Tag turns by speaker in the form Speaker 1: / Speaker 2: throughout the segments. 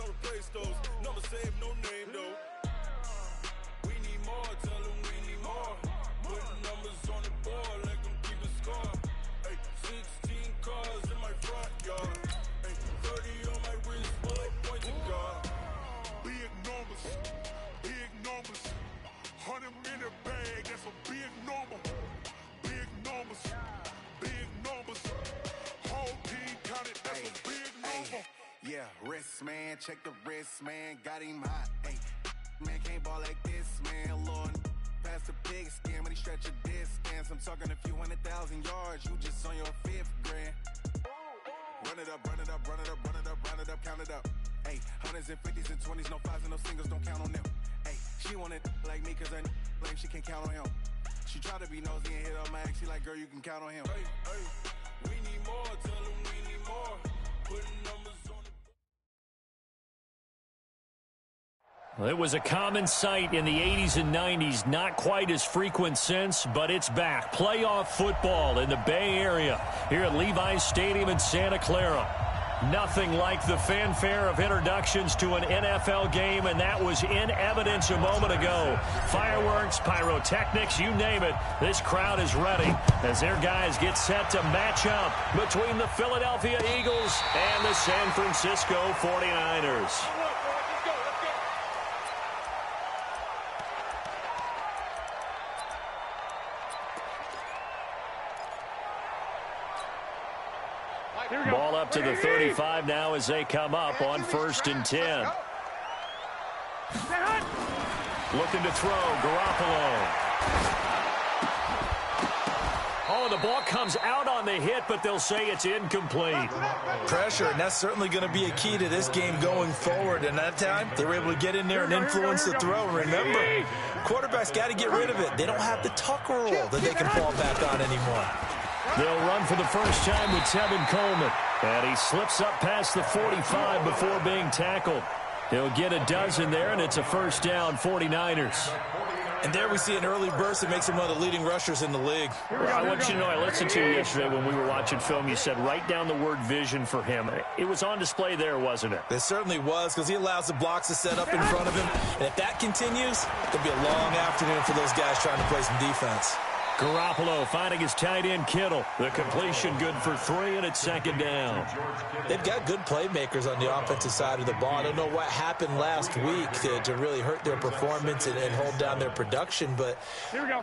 Speaker 1: replace those. Number save, no name though. We need more, tell them we need more. Putting numbers on the board, let them keep the score. Ay, 16 cars in my front yard. Ay, 30 on my wrist, bullet point to God.
Speaker 2: Big numbers, big numbers. 100 in the bag, that's a big number. Big numbers, big numbers. Whole team counted, that's a big number.
Speaker 3: Yeah, wrist man, check the wrist man, got him hot. Ay, man can't ball like this, man. Lord, past the pig skin, but he stretch a distance. I'm talking a few 100,000 yards, you just on your 5th grand. Run it up, run it up, run it up, run it up, run it up, count it up. Ay, 100s and 50s and 20s, no 5s and no singles, don't count on them. Ay, she wanted like me cause I like she can't count on him. She tried to be nosy and hit up my ex, she like, girl, you can count on him.
Speaker 1: Ay, ay, we need more, tell them we need more. Putting numbers on the
Speaker 4: It was a common sight in the 80s and 90s, not quite as frequent since, but it's back. Playoff football in the Bay Area here at Levi's Stadium in Santa Clara. Nothing like the fanfare of introductions to an NFL game, and that was in evidence a moment ago. Fireworks, pyrotechnics, you name it. This crowd is ready as their guys get set to match up between the Philadelphia Eagles and the San Francisco 49ers. Ball up to the 35 now as they come up on 1st and 10. Looking to throw, Garoppolo. Oh, the ball comes out on the hit, but they'll say it's incomplete.
Speaker 5: Pressure, and that's certainly going to be a key to this game going forward. And that time, they were able to get in there and influence the throw. Remember, quarterbacks got to get rid of it. They don't have the tuck roll that they can fall back on anymore.
Speaker 4: They'll run for the first time with Tevin Coleman. And he slips up past the 45 before being tackled. He'll get a dozen there, and it's a first down, 49ers.
Speaker 5: And there we see an early burst that makes him one of the leading rushers in the league.
Speaker 4: Well, I want you to know, I listened to you yesterday when we were watching film. You said write down the word vision for him. It was on display there, wasn't it?
Speaker 5: It certainly was, because he allows the blocks to set up in front of him. And if that continues, it'll be a long afternoon for those guys trying to play some defense.
Speaker 4: Garoppolo finding his tight end Kittle. The completion good for 3, and it's 2nd down.
Speaker 5: They've got good playmakers on the offensive side of the ball. I don't know what happened last week to really hurt their performance and hold down their production, but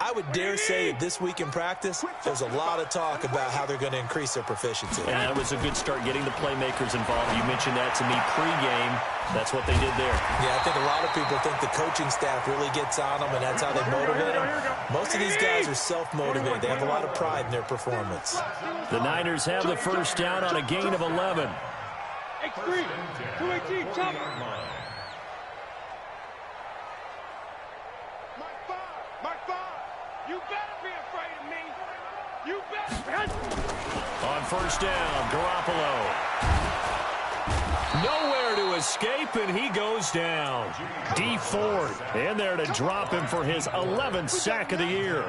Speaker 5: I would dare say that this week in practice, there's a lot of talk about how they're going to increase their proficiency.
Speaker 4: And that was a good start getting the playmakers involved. You mentioned that to me pregame. That's what they did there.
Speaker 5: Yeah, I think a lot of people think the coaching staff really gets on them, and that's how they motivate them. Most of these guys are self-motivated. They have a lot of pride in their performance.
Speaker 4: The Niners have the first down on a gain of 11.
Speaker 6: X3, 218, chop. Mark 5. You better be afraid of me. You better.
Speaker 4: On first down, Garoppolo. Nowhere to escape, and he goes down. D Ford in there to drop him for his 11th sack of the year.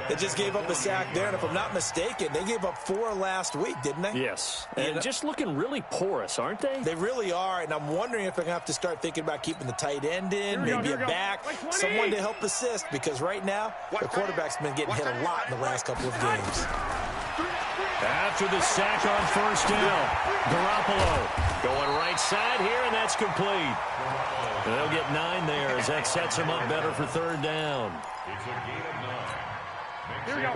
Speaker 5: They just gave up a sack there, and if I'm not mistaken, they gave up 4 last week, didn't they?
Speaker 4: Yes, and just looking really porous, aren't they?
Speaker 5: They really are, and I'm wondering if they're going to have to start thinking about keeping the tight end in, maybe a back, someone to help assist, because right now, the quarterback's been getting hit a lot in the last couple of games.
Speaker 4: After the sack on first down, Garoppolo going right side here, and that's complete. They'll get 9 there as that sets them up better for 3rd down.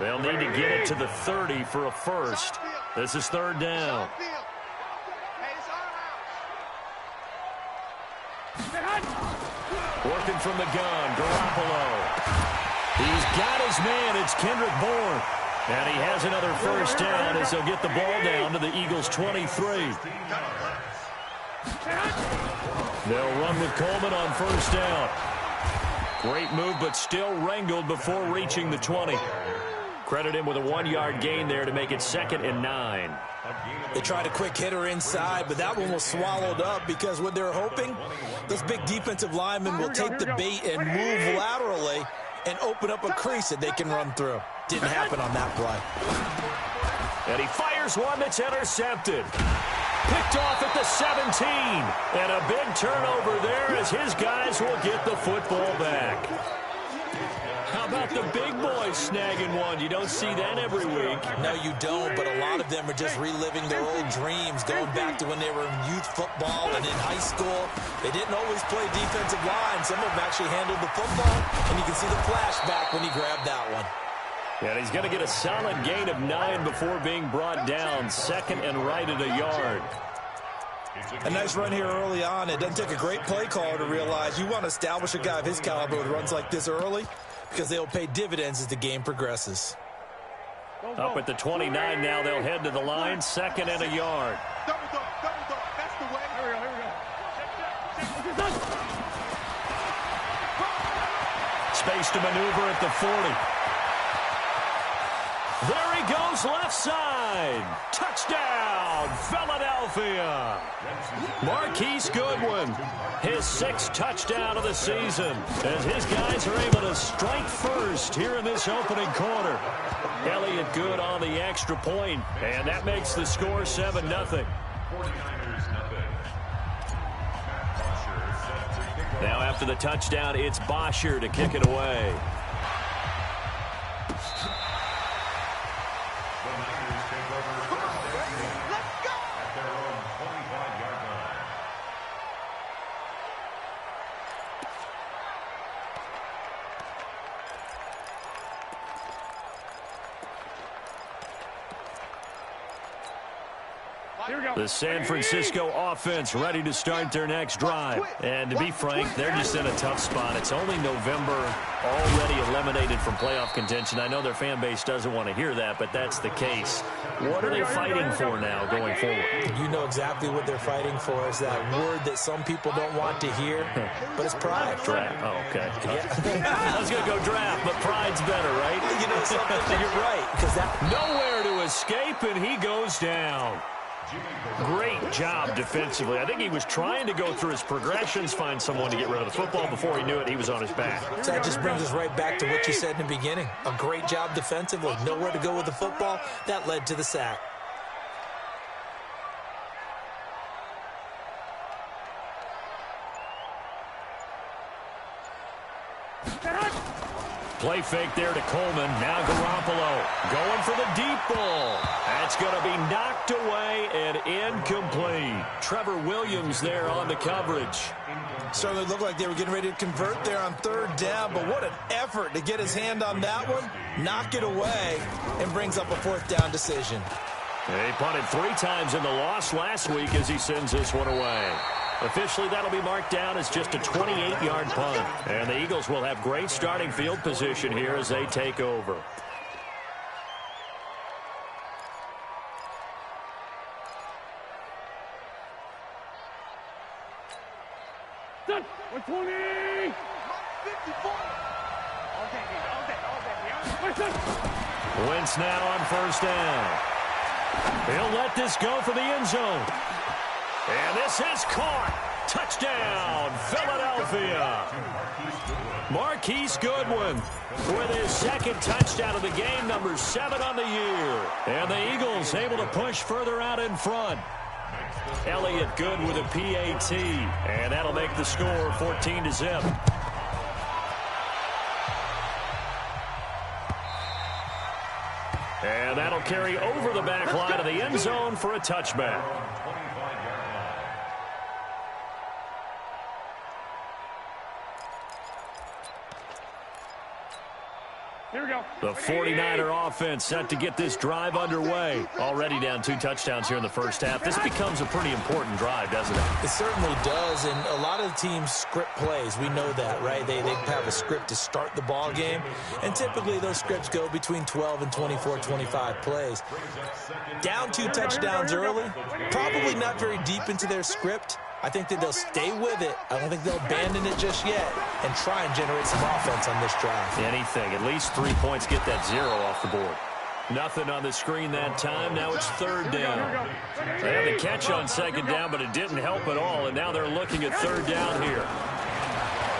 Speaker 4: They'll need to get it to the 30 for a first. This is 3rd down. Working from the gun, Garoppolo. He's got his man. It's Kendrick Bourne. And he has another first down as they'll get the ball down to the Eagles' 23. They'll run with Coleman on first down. Great move, but still wrangled before reaching the 20. Credit him with a 1-yard gain there to make it 2nd and 9.
Speaker 5: They tried a quick hitter inside, but that one was swallowed up because what they're hoping, those big defensive linemen will take the bait and move laterally and open up a crease that they can run through. Didn't happen on that play.
Speaker 4: And he fires one that's intercepted. Picked off at the 17. And a big turnover there as his guys will get the football back. How about the big boys snagging one? You don't see that every week.
Speaker 5: No, you don't, but a lot of them are just reliving their old dreams, going back to when they were in youth football and in high school. They didn't always play defensive line. Some of them actually handled the football, and you can see the flashback when he grabbed that one.
Speaker 4: And he's going to get a solid gain of 9 before being brought down. Second and right at a yard.
Speaker 7: A nice run here early on. It doesn't take a great play caller to realize you want to establish a guy of his caliber who runs like this early, because they'll pay dividends as the game progresses.
Speaker 4: Up at the 29 now, they'll head to the line. Second and a yard.
Speaker 6: Double dog, that's the way. Here we go.
Speaker 4: Space to maneuver at the 40. There he goes, left side. Touchdown, Philadelphia. Marquise Goodwin, his 6th touchdown of the season, as his guys are able to strike first here in this opening quarter. Elliott good on the extra point, and that makes the score 7-0. Now after the touchdown, it's Bosher to kick it away. The San Francisco offense ready to start their next drive. And to be frank, they're just in a tough spot. It's only November, already eliminated from playoff contention. I know their fan base doesn't want to hear that, but that's the case. What are they fighting for now going forward?
Speaker 5: You know exactly what they're fighting for. Is that word that some people don't want to hear, but it's pride.
Speaker 4: Draft. Oh, okay.
Speaker 5: Yeah.
Speaker 4: I was going to go draft, but pride's better, right?
Speaker 5: You know something? You're right. Because that
Speaker 4: nowhere to escape, and he goes down. Great job defensively. I think he was trying to go through his progressions, find someone to get rid of the football. Before he knew it, he was on his back.
Speaker 5: So that just brings us right back to what you said in the beginning. A great job defensively. Nowhere to go with the football. That led to the sack.
Speaker 4: Play fake there to Coleman. Now Garoppolo going for the deep ball. That's going to be knocked away and incomplete. Trevor Williams there on the coverage.
Speaker 7: Certainly looked like they were getting ready to convert there on 3rd down, but what an effort to get his hand on that one, knock it away, and brings up a 4th down decision.
Speaker 4: He punted 3 times in the loss last week as he sends this one away. Officially, that'll be marked down as just a 28-yard punt. And the Eagles will have great starting field position here as they take over.
Speaker 6: Done. 120. 54.
Speaker 4: Wentz now on 1st down. He'll let this go for the end zone. And this is caught. Touchdown, Philadelphia. Marquise Goodwin with his 2nd touchdown of the game, number 7 on the year. And the Eagles able to push further out in front. Elliott good with a PAT. And that'll make the score 14-0. And that'll carry over the back line of the end zone for a touchback.
Speaker 6: Here we go.
Speaker 4: The 49er offense set to get this drive underway. Already down 2 touchdowns here in the first half. This becomes a pretty important drive, doesn't it?
Speaker 5: It certainly does, and a lot of the teams script plays. We know that, right? They have a script to start the ball game, and typically those scripts go between 12 and 24, 25 plays. Down 2 touchdowns early, probably not very deep into their script. I think that they'll stay with it. I don't think they'll abandon it just yet and try and generate some offense on this drive.
Speaker 4: Anything. At least 3 points, get that 0 off the board. Nothing on the screen that time. Now it's 3rd down. They had the catch on 2nd down, but it didn't help at all, and now they're looking at 3rd down here.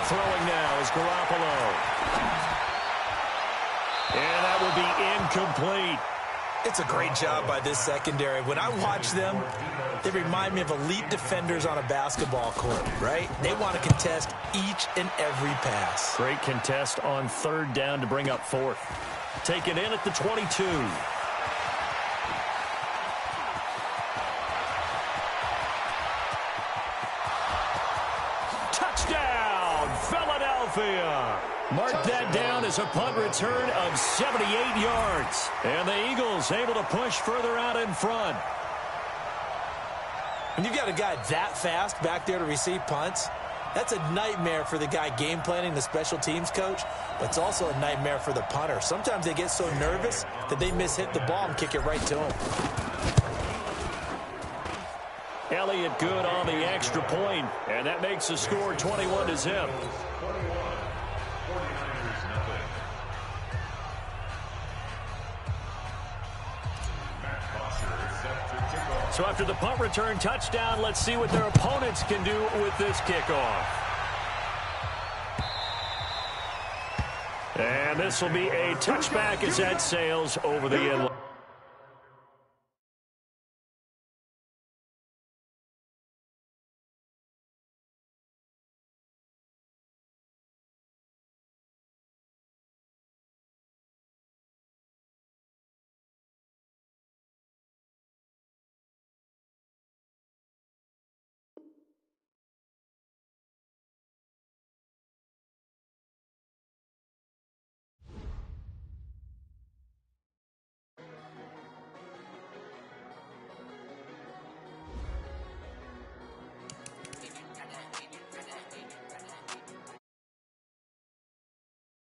Speaker 4: Throwing now is Garoppolo. And that will be incomplete.
Speaker 7: It's a great job by this secondary. When I watch them, they remind me of elite defenders on a basketball court, right? They want to contest each and every pass.
Speaker 4: Great contest on third down to bring up fourth. Take it in at the 22. Touchdown, Philadelphia! Mark that down as a punt return of 78 yards. And the Eagles able to push further out in front.
Speaker 7: When you've got a guy that fast back there to receive punts, that's a nightmare for the guy game planning, the special teams coach, but it's also a nightmare for the punter. Sometimes they get so nervous that they hit the ball and kick it right to him.
Speaker 4: Elliott good on the extra point, and that makes the score 21-0. So after the punt return touchdown, let's see what their opponents can do with this kickoff. And this will be a touchback as that sails over the end line.